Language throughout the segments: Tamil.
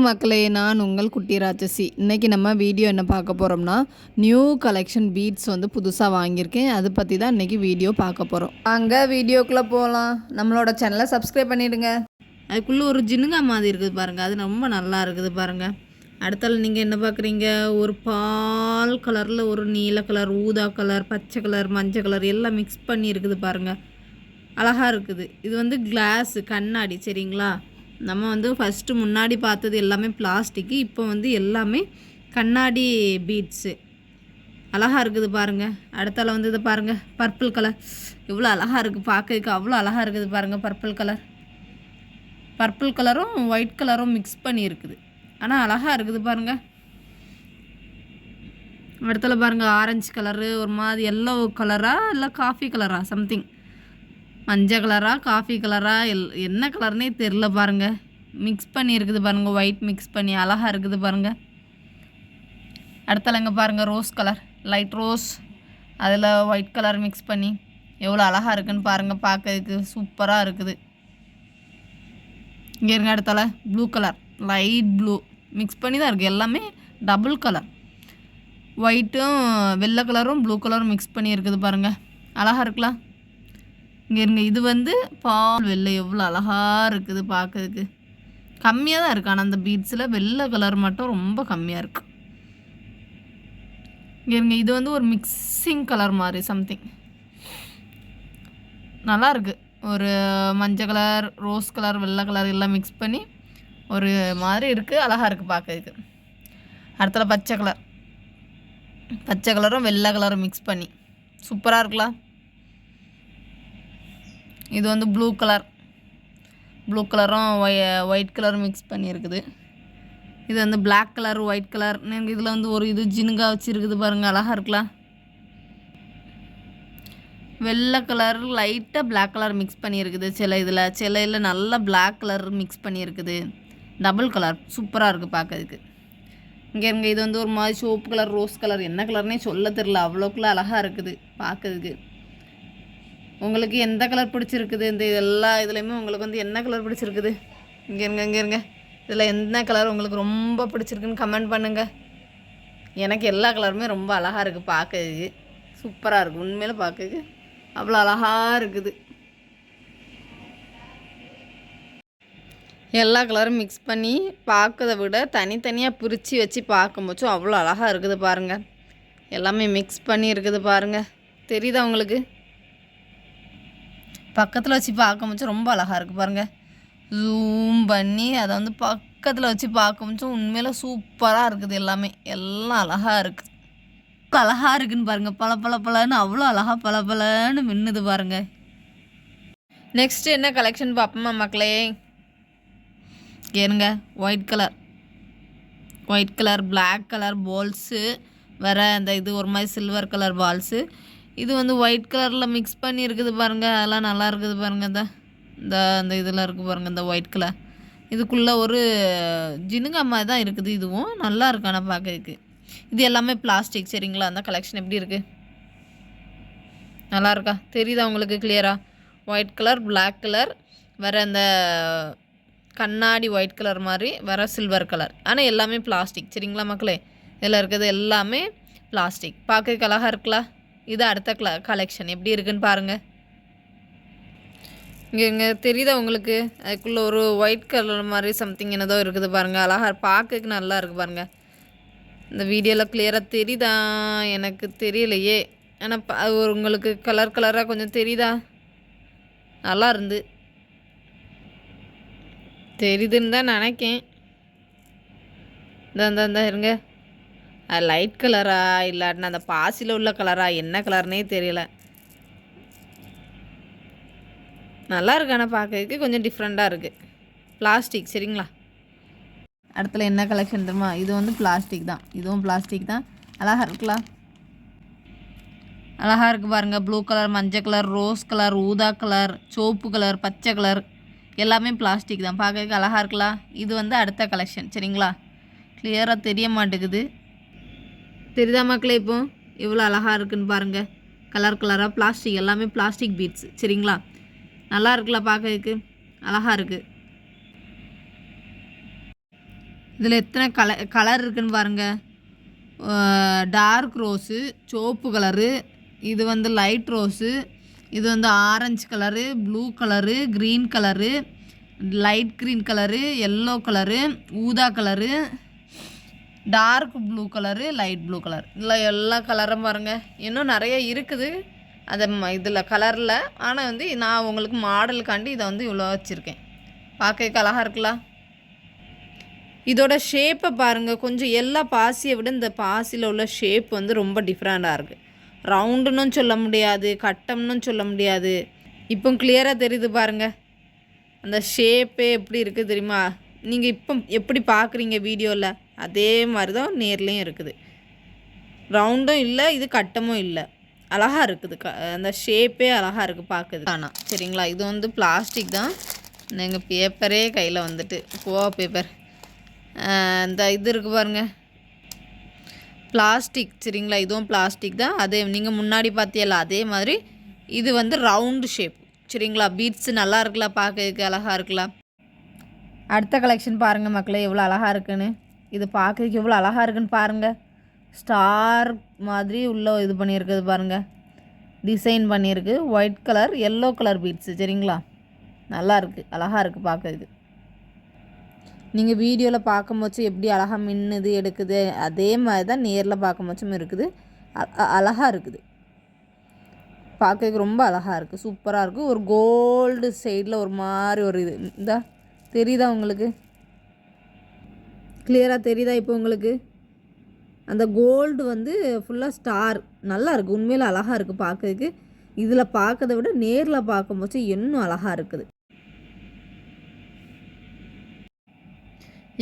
மக்களே, நான் உங்கள் குட்டி ராட்சசி. இன்றைக்கி நம்ம வீடியோ என்ன பார்க்க போகிறோம்னா, நியூ கலெக்ஷன் பீட்ஸ் வந்து புதுசாக வாங்கியிருக்கேன். அதை பற்றி தான் இன்றைக்கி வீடியோ பார்க்க போகிறோம். அங்கே வீடியோக்குள்ளே போகலாம். நம்மளோட சேனலை சப்ஸ்கிரைப் பண்ணிவிடுங்க. அதுக்குள்ளே ஒரு ஜினுங்கா மாதிரி இருக்குது பாருங்கள், அது ரொம்ப நல்லா இருக்குது பாருங்கள். அடுத்தால நீங்கள் என்ன பார்க்குறீங்க, ஒரு பால் கலரில் ஒரு நீல கலர், ஊதா கலர், பச்சை கலர், மஞ்சள் கலர் எல்லாம் மிக்ஸ் பண்ணி இருக்குது பாருங்கள். அழகாக இருக்குது. இது வந்து கிளாஸு, கண்ணாடி, சரிங்களா. நம்ம வந்து ஃபஸ்ட்டு முன்னாடி பார்த்தது எல்லாமே பிளாஸ்டிக்கு, இப்போ வந்து எல்லாமே கண்ணாடி பீட்ஸு. அழகாக இருக்குது பாருங்கள். அடுத்தால வந்து இதை பாருங்கள், பர்பிள் கலர் எவ்வளோ அழகாக இருக்குது பார்க்கறதுக்கு, அவ்வளோ அழகாக இருக்குது பாருங்கள். பர்பிள் கலரும் ஒயிட் கலரும் மிக்ஸ் பண்ணி இருக்குது, ஆனால் அழகாக இருக்குது பாருங்கள். அடுத்தால பாருங்கள், ஆரஞ்சு கலரு, ஒரு மாதிரி எல்லோ கலரா இல்லை காஃபி கலரா சம்திங், மஞ்சள் கலரா காஃபி கலரா என்ன கலர்னே தெரில பாருங்கள். மிக்ஸ் பண்ணி இருக்குது பாருங்கள், ஒயிட் மிக்ஸ் பண்ணி அழகாக இருக்குது பாருங்கள். அடுத்தலங்க பாருங்கள், ரோஸ் கலர், லைட் ரோஸ், அதில் ஒயிட் கலர் மிக்ஸ் பண்ணி எவ்வளோ அழகாக இருக்குதுன்னு பாருங்கள். பார்க்கறதுக்கு சூப்பராக இருக்குது. இங்கே இருங்க, அடுத்தால blue colour, light blue mix பண்ணி தான் இருக்குது, எல்லாமே டபுள் கலர், ஒயிட்டும் வெள்ளை கலரும் ப்ளூ கலரும் மிக்ஸ் பண்ணி இருக்குது பாருங்கள். அழகாக இருக்கலாம். இங்கே இருங்க, இது வந்து பால் வெள்ளை எவ்வளோ அழகாக இருக்குது பார்க்கறதுக்கு. கம்மியாக தான் இருக்குது, ஆனால் அந்த பீட்ஸில் வெள்ளை கலர் மட்டும் ரொம்ப கம்மியாக இருக்குது. இங்கே இருங்க, இது வந்து ஒரு மிக்சிங் கலர் மாதிரி சம்திங், நல்லா இருக்குது. ஒரு மஞ்சள் கலர், ரோஸ் கலர், வெள்ளை கலர் எல்லாம் மிக்ஸ் பண்ணி ஒரு மாதிரி இருக்குது, அழகாக இருக்குது பார்க்கறதுக்கு. அடுத்தது பச்சை கலரும் வெள்ளை கலரும் மிக்ஸ் பண்ணி சூப்பராக இருக்கலாம். இது வந்து ப்ளூ கலரும் ஒயிட் கலரும் மிக்ஸ் பண்ணியிருக்குது. இது வந்து பிளாக் கலர், ஒயிட் கலர். இதில் வந்து ஒரு இது ஜினுங்கா வச்சுருக்குது பாருங்கள், அழகாக இருக்கலாம். வெள்ளை கலர் லைட்டாக பிளாக் கலர் மிக்ஸ் பண்ணியிருக்குது சில இதில் நல்லா பிளாக் கலர் மிக்ஸ் பண்ணியிருக்குது, டபுள் கலர் சூப்பராக இருக்குது பார்க்கறதுக்கு. இங்கே இருங்க, இது வந்து ஒரு மாதிரி சோப்பு கலர், ரோஸ் கலர், என்ன கலர்னே சொல்ல தெரில, அவ்வளோக்குள்ள அழகாக இருக்குது பார்க்கறதுக்கு. உங்களுக்கு எந்த கலர் பிடிச்சிருக்குது, இந்த எல்லா இதுலேயுமே உங்களுக்கு வந்து என்ன கலர் பிடிச்சிருக்குது? இங்கே இருங்க, இதில் என்ன கலர் உங்களுக்கு ரொம்ப பிடிச்சிருக்குன்னு கமெண்ட் பண்ணுங்கள். எனக்கு எல்லா கலருமே ரொம்ப அழகாக இருக்குது பார்க்கறதுக்கு, சூப்பராக இருக்குது உண்மையில் பார்க்கறதுக்கு, அவ்வளோ அழகாக இருக்குது. எல்லா கலரும் மிக்ஸ் பண்ணி பார்க்கறத விட தனித்தனியாக பிரித்து வச்சு பார்க்கும்போச்சும் அவ்வளோ அழகாக இருக்குது பாருங்கள். எல்லாமே மிக்ஸ் பண்ணி இருக்குது பாருங்கள், தெரியுதா உங்களுக்கு? பக்கத்தில் வச்சு பார்க்கும்போது ரொம்ப அழகாக இருக்குது பாருங்கள். ஜூம் பண்ணி அதை வந்து பக்கத்தில் வச்சு பார்க்கும்போது உண்மையில சூப்பராக இருக்குது. எல்லாம் அழகாக இருக்குது, அழகாக இருக்குதுன்னு பாருங்கள். பளபளன்னு அவ்வளோ அழகாக பளபளன்னு மின்னுது பாருங்கள். நெக்ஸ்ட்டு என்ன கலெக்ஷன் பார்ப்போமா மக்களே? ஏனுங்க, white colour black colour balls, வேறு அந்த இது ஒரு மாதிரி சில்வர் கலர் பால்ஸு. இது வந்து ஒயிட் கலரில் மிக்ஸ் பண்ணி இருக்குது பாருங்கள், அதெல்லாம் நல்லா இருக்குது பாருங்கள். இந்த இதில் இருக்குது பாருங்கள், இந்த ஒயிட் கலர் இதுக்குள்ளே ஒரு ஜினுங்கா மாதிரி தான் இருக்குது. இதுவும் நல்லா இருக்கு ஆனால் பார்க்கறதுக்கு. இது எல்லாமே பிளாஸ்டிக், சரிங்களா. அந்த கலெக்ஷன் எப்படி இருக்குது, நல்லா இருக்கா? தெரியுதா உங்களுக்கு கிளியராக? ஒயிட் கலர், பிளாக் கலர், வேறு அந்த கண்ணாடி ஒயிட் கலர் மாதிரி, வேறு சில்வர் கலர், ஆனால் எல்லாமே பிளாஸ்டிக், சரிங்களா மக்களே. இதில் இருக்கிறது எல்லாமே பிளாஸ்டிக், பார்க்கறதுக்கு அழகாக இருக்கலாம். இது அடுத்த கலெக்ஷன் எப்படி இருக்குன்னு பாருங்கள். இங்கே தெரியுதா உங்களுக்கு? அதுக்குள்ளே ஒரு ஒயிட் கலர் மாதிரி சம்திங் என்னதோ இருக்குது பாருங்கள், அழகாக பார்க்கறதுக்கு நல்லா இருக்குது பாருங்கள். இந்த வீடியோவில் கிளியராக தெரியுதா? எனக்கு தெரியலையே, ஆனால் அது ஒரு உங்களுக்கு கலராக கொஞ்சம் தெரியுதா? நல்லா இருந்து தெரியுதுன்னு தான் நினைக்கேன். இந்த இருங்க, அது லைட் கலரா இல்லாட்டினா அந்த பாசியில் உள்ள கலரா, என்ன கலர்னே தெரியல. நல்லா இருக்கு, ஆனால் பார்க்கறதுக்கு கொஞ்சம் டிஃப்ரெண்ட்டாக இருக்குது. பிளாஸ்டிக், சரிங்களா. அடுத்துல என்ன கலெக்ஷன் தெரியுமா? இது வந்து பிளாஸ்டிக் தான், இதுவும் பிளாஸ்டிக் தான். அழகாக இருக்கலாம், அழகாக இருக்குது பாருங்கள். ப்ளூ கலர், மஞ்சள் கலர், ரோஸ் கலர், ஊதா கலர், சோப்பு கலர், பச்சை கலர் எல்லாமே பிளாஸ்டிக் தான், பார்க்கறதுக்கு அழகாக இருக்கலாம். இது வந்து அடுத்த கலெக்ஷன், சரிங்களா. கிளியராக தெரிய மாட்டேங்குது, தெரியுதா மக்களே? இப்போ எவ்வளோ அழகாக இருக்குதுன்னு பாருங்கள். கலராக பிளாஸ்டிக், எல்லாமே பிளாஸ்டிக் பீட்ஸ், சரிங்களா. நல்லா இருக்குல்ல பார்க்கறதுக்கு, அழகாக இருக்குது. இதில் எத்தனை கலர் இருக்குன்னு பாருங்கள். டார்க் ரோஸு, சிவப்பு கலரு, இது வந்து லைட் ரோஸு, இது வந்து orange colour, blue colour, green colour, light green colour, yellow colour, ஊதா colour, dark blue colour, light blue colour. இதில் எல்லா கலரும் பாருங்கள். இன்னும் நிறைய இருக்குது அதை இதில் கலரில். ஆனால் வந்து நான் உங்களுக்கு மாடலுக்காண்டி இதை வந்து இவ்வளோ வச்சுருக்கேன். பார்க்க அழகாக இருக்கலாம். இதோட ஷேப்பை பாருங்கள். கொஞ்சம் எல்லா பாசியை விட இந்த பாசியில் உள்ள ஷேப் வந்து ரொம்ப டிஃப்ரெண்ட்டாக இருக்குது. ரவுண்டுன்னு சொல்ல முடியாது, கட்டம்னு சொல்ல முடியாது. இப்போ கிளியராக தெரியுது பாருங்கள். அந்த ஷேப்பே எப்படி இருக்குது தெரியுமா? நீங்கள் இப்போ எப்படி பார்க்குறீங்க வீடியோவில், அதே மாதிரி தான் நேர்லேயும் இருக்குது. ரவுண்டும் இல்லை, இது கட்டமும் இல்லை, அழகாக இருக்குது. அந்த ஷேப்பே அழகாக இருக்குது பார்க்குது. ஆனால் சரிங்களா, இது வந்து பிளாஸ்டிக் தான். எங்கள் பேப்பரே கையில் வந்துட்டு கோவா பேப்பர். இந்த இது இருக்குது பாருங்கள், பிளாஸ்டிக். சரிங்களா, இதுவும் பிளாஸ்டிக் தான். அதே நீங்கள் முன்னாடி பார்த்தியல்ல அதே மாதிரி இது வந்து ரவுண்டு ஷேப். சரிங்களா, பீட்ஸு நல்லா இருக்குல்ல, பார்க்கறதுக்கு அழகாக இருக்கலாம். அடுத்த கலெக்ஷன் பாருங்கள் மக்களே, எவ்வளோ அழகாக இருக்குன்னு. இது பார்க்கறதுக்கு எவ்வளோ அழகாக இருக்குன்னு பாருங்கள். ஸ்டார் மாதிரி உள்ள இது பண்ணியிருக்குது பாருங்கள், டிசைன் பண்ணியிருக்கு. White colour, yellow colour beads. சரிங்களா, நல்லா இருக்குது, அழகாக இருக்குது பார்க்கறதுக்கு. நீங்கள் வீடியோவில் பார்க்கும்போது எப்படி அழகாக மின்னுது எடுக்குது, அதே மாதிரி தான் நேரில் பார்க்கும்போதும் இருக்குது. அழகாக இருக்குது, பார்க்கறதுக்கு ரொம்ப அழகாக இருக்குது, சூப்பராக இருக்குது. ஒரு கோல்டு சைடில் ஒரு மாதிரி ஒரு இது இந்த தெரியுதா உங்களுக்கு? கிளியராக தெரியுதா இப்போ உங்களுக்கு? அந்த கோல்டு வந்து ஃபுல்லாக ஸ்டார் நல்லா இருக்குது. உண்மையில் அழகாக இருக்குது பார்க்கறதுக்கு. இதில் பார்க்கறத விட நேரில் பார்க்கும்போது இன்னும் அழகாக இருக்குது.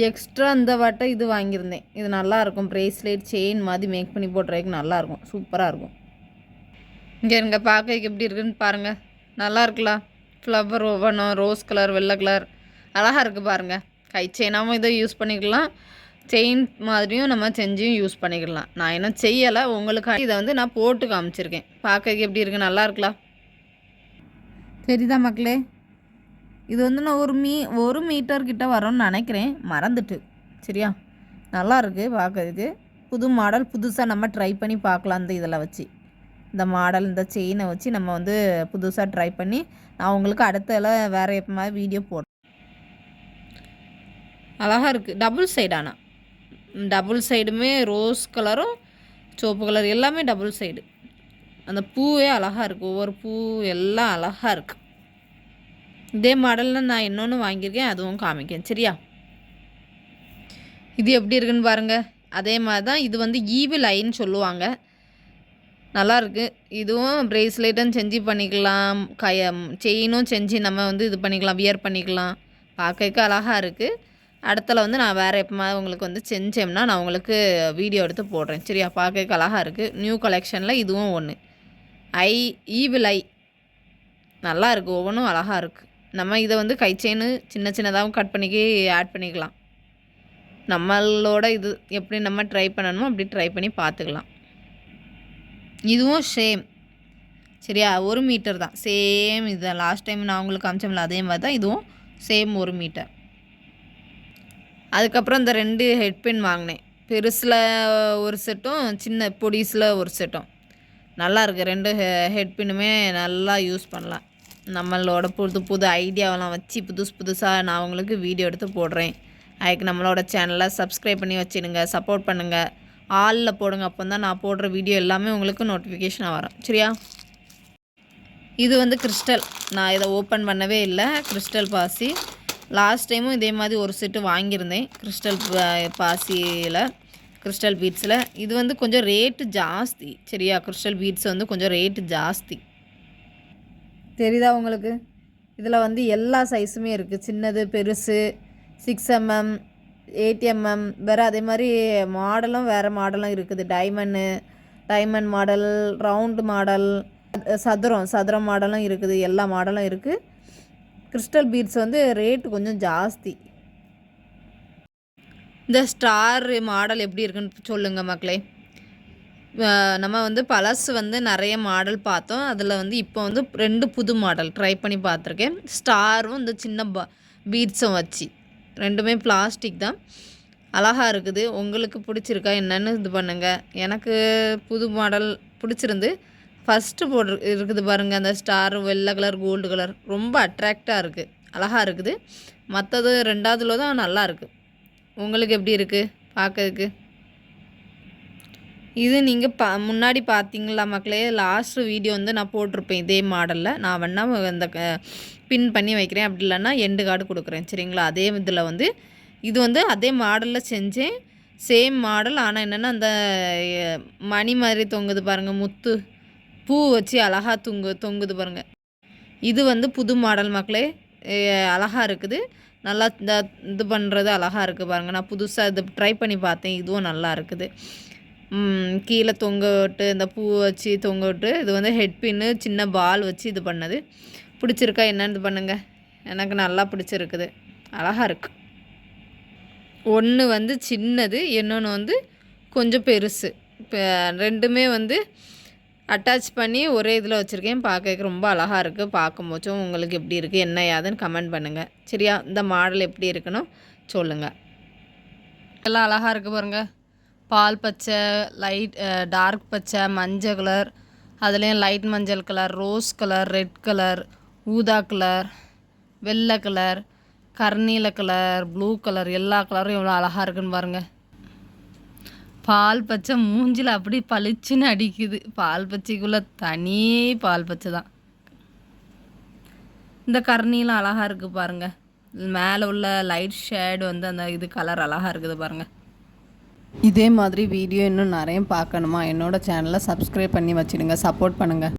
எக்ஸ்ட்ரா இந்த வாட்டை இது வாங்கியிருந்தேன். இது நல்லாயிருக்கும், ப்ரேஸ்லெட் செயின் மாதிரி மேக் பண்ணி போடுறதுக்கு நல்லாயிருக்கும், சூப்பராக இருக்கும். இங்கே இருங்க, பார்க்கறதுக்கு எப்படி இருக்குன்னு பாருங்கள். நல்லா இருக்கலாம். ஃப்ளவர் ஒவ்வொன்றும் ரோஸ் கலர், வெள்ளை கலர், அழகாக இருக்குது பாருங்கள். கை செயினாகவும் இதை யூஸ் பண்ணிக்கலாம், செயின் மாதிரியும் நம்ம செஞ்சும் யூஸ் பண்ணிக்கலாம். நான் இன்னும் செய்யலை, உங்களுக்கு இதை வந்து நான் போட்டு காமிச்சிருக்கேன். பார்க்கறதுக்கு எப்படி இருக்குது, நல்லா இருக்கலாம். சரிதா மக்களே, இது வந்து நான் ஒரு மீட்டர் கிட்ட வரோன்னு நினைக்கிறேன், மறந்துட்டு. சரியா, நல்லா இருக்குது பார்க்கறதுக்கு. புது மாடல், புதுசாக நம்ம ட்ரை பண்ணி பார்க்கலாம். இந்த இதில் வச்சு இந்த மாடல், இந்த செயினை வச்சு நம்ம வந்து புதுசாக ட்ரை பண்ணி நான் உங்களுக்கு அடுத்தல வேறு எப்போ மாதிரி வீடியோ போடுறேன். அழகாக இருக்குது. டபுள் சைடு, ஆனால் டபுள் சைடுமே ரோஸ் கலரும் சிவப்பு கலர் எல்லாமே டபுள் சைடு. அந்த பூவே அழகாக இருக்குது, ஒவ்வொரு பூ எல்லாம் அழகாக இருக்குது. இதே மாடலில் நான் இன்னொன்று வாங்கியிருக்கேன், அதுவும் காமிக்கேன். சரியா, இது எப்படி இருக்குன்னு பாருங்கள். அதே மாதிரி தான் இது வந்து ஈவில் ஐன்னு சொல்லுவாங்க, நல்லாயிருக்கு. இதுவும் ப்ரேஸ்லெட்டும் செஞ்சு பண்ணிக்கலாம், செயினும் செஞ்சு நம்ம வந்து இது பண்ணிக்கலாம், வியர் பண்ணிக்கலாம். பார்க்கறதுக்கு அழகாக இருக்குது. அடுத்தல வந்து நான் வேறு எப்போ உங்களுக்கு வந்து செஞ்சேன்னா நான் உங்களுக்கு வீடியோ எடுத்து போடுறேன். சரியா, பார்க்கறதுக்கு அழகாக இருக்குது. நியூ கலெக்ஷனில் இதுவும் ஒன்று. ஈவில் ஐ நல்லா இருக்குது, ஒவ்வொன்றும் அழகாக இருக்குது. நம்ம இதை வந்து கை செயின் சின்ன சின்னதாகவும் கட் பண்ணிக்கி ஆட் பண்ணிக்கலாம். நம்மளோட இது எப்படி நம்ம ட்ரை பண்ணணுமோ அப்படி ட்ரை பண்ணி பார்த்துக்கலாம். இதுவும் சேம். சரியா, 1 மீட்டர் தான், சேம். இதுதான் லாஸ்ட் டைம் நான் உங்களுக்கு காமிச்சோம்ல அதே மாதிரி தான் இதுவும் சேம் 1 மீட்டர். அதுக்கப்புறம் இந்த 2 ஹெட்பின் வாங்கினேன். பெருசில் ஒரு செட்டும் சின்ன பொடிஸில் ஒரு செட்டும். நல்லா இருக்குது. 2 ஹெட்பின்னுமே நல்லா யூஸ் பண்ணலாம். நம்மளோட புது ஐடியாவெல்லாம் வச்சு புதுசாக நான் உங்களுக்கு வீடியோ எடுத்து போடுறேன். அதுக்கு நம்மளோட சேனலை சப்ஸ்கிரைப் பண்ணி வச்சுடுங்க, சப்போர்ட் பண்ணுங்கள், ஆலில் போடுங்க. அப்போ தான் நான் போடுற வீடியோ எல்லாமே உங்களுக்கு நோட்டிஃபிகேஷனாக வரும். சரியா, இது வந்து கிறிஸ்டல். நான் இதை ஓப்பன் பண்ணவே இல்லை. கிறிஸ்டல் பாசி லாஸ்ட் டைமும் இதே மாதிரி ஒரு செட்டு வாங்கியிருந்தேன், கிறிஸ்டல் பாசியில், கிறிஸ்டல் பீட்ஸில். இது வந்து கொஞ்சம் ரேட்டு ஜாஸ்தி. சரியா, கிறிஸ்டல் பீட்ஸ் வந்து கொஞ்சம் ரேட்டு ஜாஸ்தி. தெரியுதா உங்களுக்கு? இதில் வந்து எல்லா சைஸுமே இருக்குது, சின்னது பெருசு, 6 mm, 8 mm, வேறு அதே மாதிரி மாடலும் வேறு மாடலும் இருக்குது. டைமண்ட் மாடல், ரவுண்டு மாடல், சதுரம் மாடலும் இருக்குது, எல்லா மாடலும் இருக்குது. கிறிஸ்டல் பீட்ஸ் வந்து ரேட்டு கொஞ்சம் ஜாஸ்தி. இந்த ஸ்டார் மாடல் எப்படி இருக்குன்னு சொல்லுங்கள் மக்களே. நம்ம வந்து பழசு வந்து நிறைய மாடல் பார்த்தோம். அதில் வந்து இப்போ வந்து 2 புது மாடல் ட்ரை பண்ணி பார்த்துருக்கேன். ஸ்டாரும் இந்த சின்ன பீட்ஸும் வச்சு 2மே பிளாஸ்டிக் தான். அழகாக இருக்குது. உங்களுக்கு பிடிச்சிருக்கா என்னன்னு இது பண்ணுங்கள். எனக்கு புது மாடல் பிடிச்சிருந்து ஃபஸ்ட்டு இருக்குது பாருங்கள், அந்த ஸ்டார் வெள்ளை கலர் கோல்டு கலர் ரொம்ப அட்ராக்டாக இருக்குது, அழகாக இருக்குது. மற்றது 2வதுல தான் நல்லா இருக்குது. உங்களுக்கு எப்படி இருக்குது பார்க்கறதுக்கு? இது நீங்கள் முன்னாடி பார்த்தீங்களா மக்களே, லாஸ்ட் வீடியோ வந்து நான் போட்டிருப்பேன் இதே மாடலில். நான் வேணா அந்த பின் பண்ணி வைக்கிறேன், அப்படி இல்லைன்னா எண்டு கார்டு கொடுக்குறேன் சரிங்களா. அதே இதில் வந்து இது வந்து அதே மாடலில் செஞ்சேன், சேம் மாடல். ஆனால் என்னென்னா அந்த மணி மாதிரி தொங்குது பாருங்கள், முத்து பூ வச்சு அழகாக தொங்குது பாருங்கள். இது வந்து புது மாடல் மக்களே, அழகாக இருக்குது. நல்லா இது பண்ணுறது அழகாக இருக்குது பாருங்கள். நான் புதுசாக இது ட்ரை பண்ணி பார்த்தேன், இதுவும் நல்லா இருக்குது. கீழே தொங்க விட்டு இந்த பூ வச்சு தொங்க விட்டு, இது வந்து ஹெட் பின்னு சின்ன பால் வச்சு இது பண்ணது. பிடிச்சிருக்கா என்னன்னு இது பண்ணுங்கள். எனக்கு நல்லா பிடிச்சிருக்குது, அழகாக இருக்குது. ஒன்று வந்து சின்னது, இன்னொன்று வந்து கொஞ்சம் பெருசு. இப்போ 2மே வந்து அட்டாச் பண்ணி ஒரே இதில் வச்சுருக்கேன். பார்க்க ரொம்ப அழகாக இருக்குது. பார்க்கும்போதும் உங்களுக்கு எப்படி இருக்குது என்ன ஏதுன்னு கமெண்ட் பண்ணுங்கள் சரியா. இந்த மாடல் எப்படி இருக்குன்னு சொல்லுங்கள். எல்லாம் அழகாக இருக்குது பாருங்கள். பால் பச்சை, லைட் டார்க் பச்சை, மஞ்சள் கலர், அதுலேயும் லைட் மஞ்சள் colour, rose colour, red colour, ஊதா கலர், வெள்ளை கலர், கருநீல கலர், ப்ளூ கலர், எல்லா கலரும் எவ்வளோ அழகாக இருக்குன்னு பாருங்கள். பால் பச்சை மூஞ்சில் அப்படி பளிச்சுன்னு அடிக்குது. பால் பச்சைக்குள்ளே தனி பால் பச்சை தான். இந்த கருநீலம் அழகாக இருக்குது பாருங்கள். மேலே உள்ள லைட் ஷேடு வந்து அந்த இது கலர் அழகாக இருக்குது பாருங்கள். இதே மாதிரி வீடியோ இன்னும் நிறைய பார்க்கணுமா, என்னோடய சேனலை சப்ஸ்கிரைப் பண்ணி வச்சுடுங்க, சப்போர்ட் பண்ணுங்கள்.